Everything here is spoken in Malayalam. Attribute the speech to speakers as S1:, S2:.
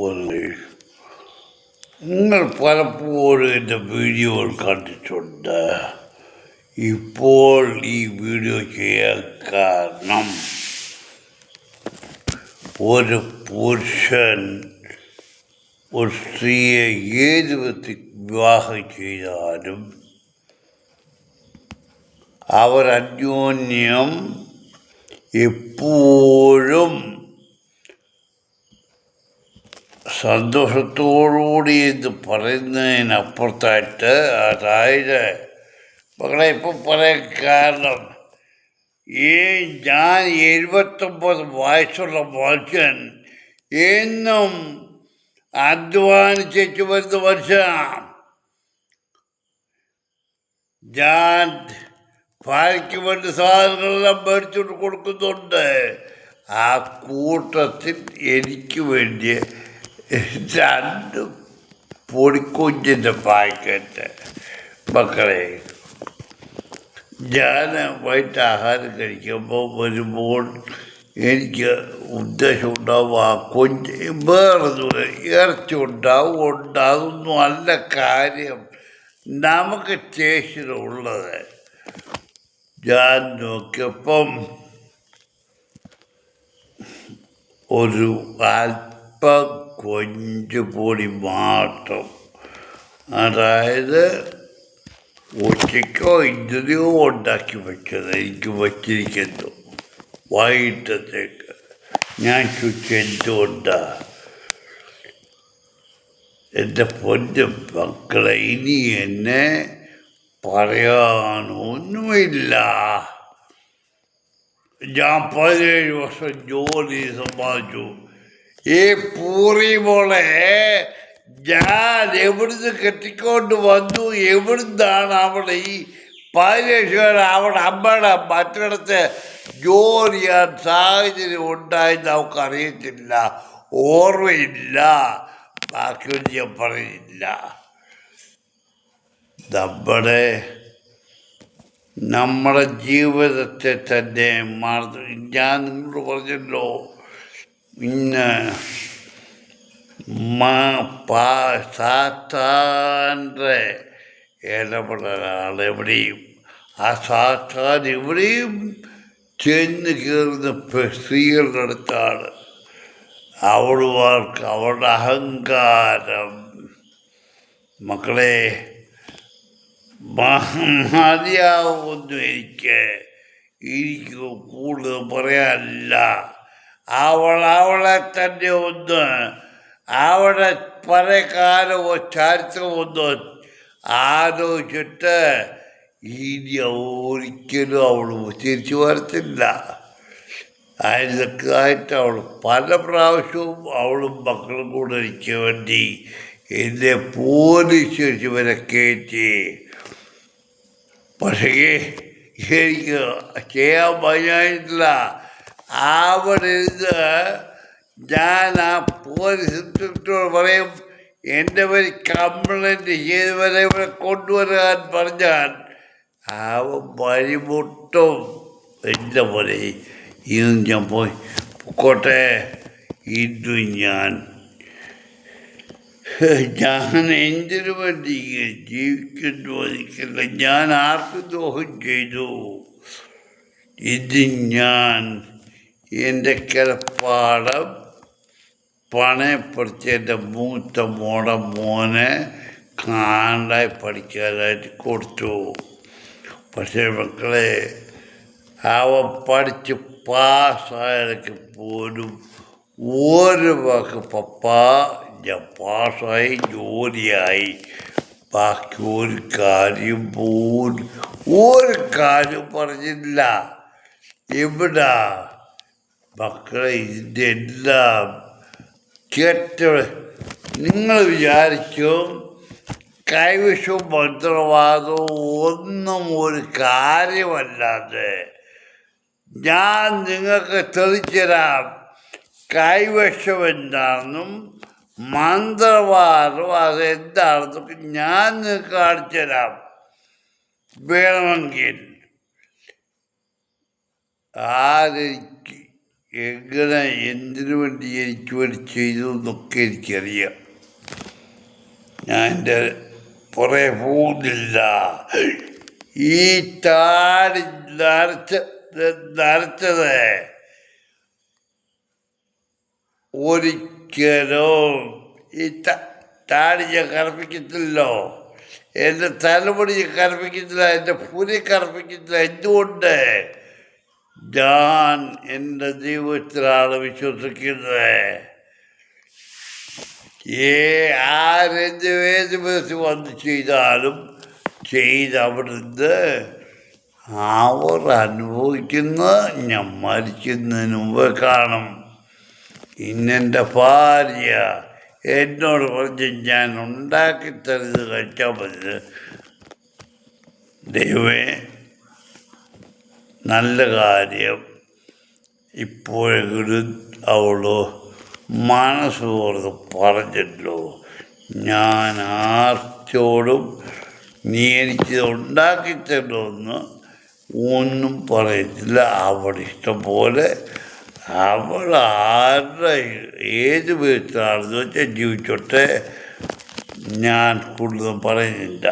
S1: ഒരു നിങ്ങൾ പലപ്പോഴും എൻ്റെ വീഡിയോകൾ കണ്ടിട്ടുണ്ട്. ഇപ്പോൾ ഈ വീഡിയോ ചെയ്യാൻ കാരണം ഒരു പുരുഷൻ ഒരു സ്ത്രീയെ ഏത് വിധത്തിൽ വിവാഹം ചെയ്താലും അവർ അന്യോന്യം എപ്പോഴും സന്തോഷത്തോടുകൂടി എന്ന് പറയുന്നതിനപ്പുറത്തായിട്ട്, അതായത് മകളെ ഇപ്പം പറയാൻ കാരണം ഞാൻ 79 വയസ്സുള്ള മനുഷ്യൻ എന്നും അധ്വാനിച്ചു വരുന്ന മനുഷ്യനാണ്. ഞാൻ ഭാര്യയ്ക്ക് വേണ്ടി സാധനങ്ങളെല്ലാം മേടിച്ചുകൊണ്ട് കൊടുക്കുന്നുണ്ട്. ആ കൂട്ടത്തിൽ എനിക്ക് വേണ്ടി 2 പൊടിക്കുഞ്ഞിൻ്റെ പാക്കറ്റ്. മക്കളെ, ഞാൻ വൈകിട്ട് ആഹാരം വരുമ്പോൾ എനിക്ക് ഉദ്ദേശം ഉണ്ടാവും ആ വേറൊന്നും ഇറച്ചി ഉണ്ടാവും. അതൊന്നും അല്ല കാര്യം. നമുക്ക് സ്റ്റേഷനുള്ളത് ഞാൻ നോക്കിയപ്പം ഒരു അല്പം കൊഞ്ചുപൊടി മാത്രം, അതായത് ഉച്ചയ്ക്കോ ഇന്നലെയോ ഉണ്ടാക്കി വെച്ചത് എനിക്ക് വച്ചിരിക്കുന്നു വൈകിട്ടത്തേക്ക്. ഞാൻ എന്തുകൊണ്ടാണ് എൻ്റെ പൊന്നു മക്കളെ, ഇനി എന്നെ പറയാനൊന്നുമില്ല. ഞാൻ 17 വർഷം ജോലി സമ്പാദിച്ചു. ഈ പൂറി മോളെ ഞാൻ എവിടുന്ന് കെട്ടിക്കൊണ്ട് വന്നു, എവിടുന്നാണ് അവിടെ ഈ 17 അവിടെ അമ്മയുടെ മറ്റിടത്ത് ജോലി ചെയ്യാൻ സാഹചര്യം ഉണ്ടായെന്ന് നമുക്കറിയത്തില്ല, ഓർമ്മയില്ല. ബാക്കിയൊന്നും ഞാൻ പറയില്ല. നമ്മുടെ ജീവിതത്തെ തന്നെ ഞാൻ നിങ്ങളോട് പറഞ്ഞല്ലോ, ഇന്ന് സാത്താൻ്റെ ഇടപെടലാണ് എവിടെയും. ആ സാത്താൻ എവിടെയും ചെന്ന് കയറുന്ന സ്ത്രീകളുടെ അടുത്താണ്. അവളുമാർക്ക് അവളുടെ അഹങ്കാരം. മക്കളെ, മതിയാവുന്നു. എനിക്ക് കൂടുതൽ പറയാനില്ല. അവളെ തന്നെ അവളുടെ പല കാലമോ ചരിത്രമൊന്ന് ആലോചിച്ചിട്ട് ഇനി ഒരിക്കലും അവൾ തിരിച്ചു വരത്തില്ല. അതിനൊക്കെയായിട്ട് അവൾ പല പ്രാവശ്യവും അവളും മക്കളും കൂടെ എനിക്ക് വേണ്ടി എന്നെ പോലീസ് വരെ കയറ്റി. പക്ഷേ എനിക്ക് ചെയ്യാൻ പറ്റാനില്ല. അവിടെ ഇരുന്ന് ഞാൻ ആ പോലീസ് ഇൻസ്പെക്ടറോട് പറയും, എൻ്റെ പേര് കംപ്ലൈൻറ്റ് ചെയ്തവരെ ഇവിടെ കൊണ്ടുവരാൻ പറഞ്ഞാൽ അവൻ വഴിമുട്ടും. എൻ്റെ പോലെ ഇന്നും ഞാൻ പൊക്കോട്ടെ. ഇന്നും ഞാൻ എന്തിനു വേണ്ടി ജീവിക്കുന്നു എനിക്കില്ല. ഞാൻ ആർക്കും ദ്രോഹം ചെയ്തു? ഇത് ഞാൻ എൻ്റെ കിടപ്പാടം പണയപ്പെടുത്തി എൻ്റെ മൂത്ത മോനെ കാണ്ടായി പഠിക്കാനായിട്ട് കൊടുത്തു. പക്ഷേ മക്കളെ, അവൻ പഠിച്ച് പാസ്സായതൊക്കെ പോലും ഒരു വാക്ക് പപ്പ ഞാൻ പാസ്സായി ജോലിയായി, ബാക്കി ഒരു കാര്യം പറഞ്ഞില്ല. എവിടാ മക്കളെ, ഇതിൻ്റെ എല്ലാം നിങ്ങൾ വിചാരിക്കും കൈവശവും മന്ത്രവാദവും ഒന്നും ഒരു കാര്യമല്ലാതെ. ഞാൻ നിങ്ങൾക്ക് തെളിച്ചു തരാം കൈവശം എന്താണെന്നും മന്ത്രവാദം അതെന്താണെന്നൊക്കെ ഞാൻ നിങ്ങൾക്ക് കാണിച്ചു തരാം. വേണമെങ്കിൽ ആരെനിക്ക് എങ്ങനെ എന്തിനു വേണ്ടി എനിക്ക് വേണ്ടി ചെയ്തു എന്നൊക്കെ എനിക്കറിയാം. ഞാൻ എൻ്റെ പുറകെ പോകുന്നില്ല. ഈ താടി നരച്ചത് ഒരിക്കലും ഈ താടി ഞാൻ കറുപ്പിക്കത്തില്ലോ, എൻ്റെ തലമുടി കറുപ്പിക്കത്തില്ല, എൻ്റെ പുരി കറുപ്പിക്കത്തില്ല. എന്തുകൊണ്ട്? ഞാൻ എൻ്റെ ദൈവത്തിലാണ് വിശ്വസിക്കുന്നത്. ആരെന്ത് ഏത് വിധത്തിൽ വന്ന് ചെയ്താലും അവിടുന്ന് അവർ അനുഭവിക്കുന്ന ഞാൻ മരിക്കുന്നതിന് മുമ്പ് കാണും. ഇന്നെൻ്റെ ഭാര്യ എന്നോട് പറഞ്ഞ് ഞാൻ ഉണ്ടാക്കിത്തരുന്നത് കഴിച്ചാൽ മതി. ദൈവമേ, നല്ല കാര്യം. ഇപ്പോഴെങ്കിലും അവള് മനസ്സോർന്ന് പറഞ്ഞല്ലോ. ഞാൻ ആർച്ചോടും നീ എനിക്ക് ഉണ്ടാക്കിത്തരുമെന്ന് ഒന്നും പറയത്തില്ല. അവളുടെ ഇഷ്ടം പോലെ അവൾ ആരുടെ ഏത് വിധത്തിലാണെന്ന് വെച്ചാൽ ജീവിച്ചോട്ടെ. ഞാൻ കൂടുതലും പറയുന്നില്ല.